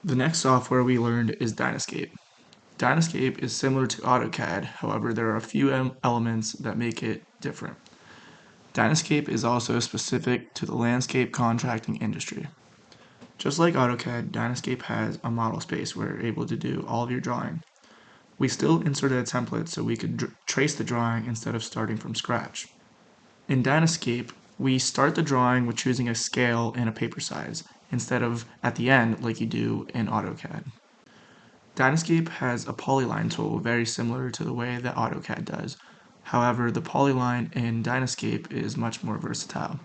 The next software we learned is Dynascape. Dynascape is similar to AutoCAD, however there are a few elements that make it different. Dynascape is also specific to the landscape contracting industry. Just like AutoCAD, Dynascape has a model space where you're able to do all of your drawing. We still inserted a template so we could trace the drawing instead of starting from scratch. In Dynascape, we start the drawing with choosing a scale and a paper size, instead of at the end like you do in AutoCAD. Dynascape has a polyline tool very similar to the way that AutoCAD does. However, the polyline in Dynascape is much more versatile.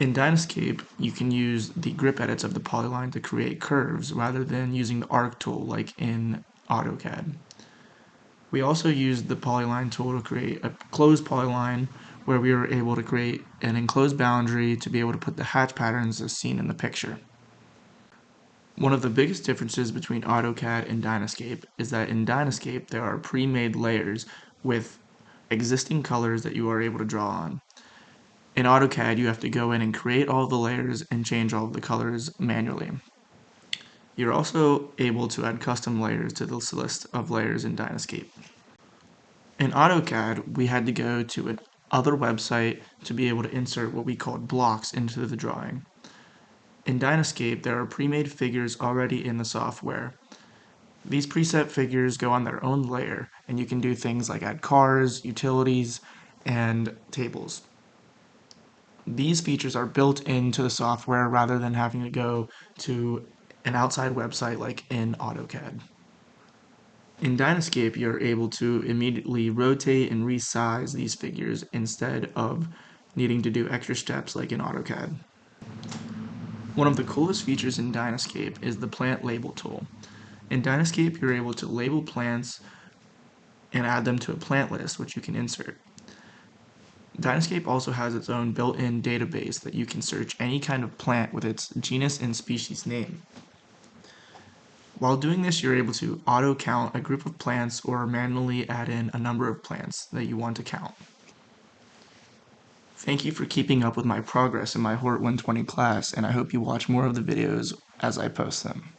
In Dynascape, you can use the grip edits of the polyline to create curves rather than using the arc tool like in AutoCAD. We also used the polyline tool to create a closed polyline where we were able to create an enclosed boundary to be able to put the hatch patterns as seen in the picture. One of the biggest differences between AutoCAD and Dynascape is that in Dynascape there are pre-made layers with existing colors that you are able to draw on. In AutoCAD you have to go in and create all the layers and change all of the colors manually. You're also able to add custom layers to this list of layers in Dynascape. In AutoCAD we had to go to another website to be able to insert what we called blocks into the drawing. In Dynascape, there are pre-made figures already in the software. These preset figures go on their own layer, and you can do things like add cars, utilities, and tables. These features are built into the software rather than having to go to an outside website like in AutoCAD. In Dynascape, you're able to immediately rotate and resize these figures instead of needing to do extra steps like in AutoCAD. One of the coolest features in Dynascape is the plant label tool. In Dynascape, you're able to label plants and add them to a plant list, which you can insert. Dynascape also has its own built-in database that you can search any kind of plant with its genus and species name. While doing this, you're able to auto-count a group of plants or manually add in a number of plants that you want to count. Thank you for keeping up with my progress in my Hort 120 class, and I hope you watch more of the videos as I post them.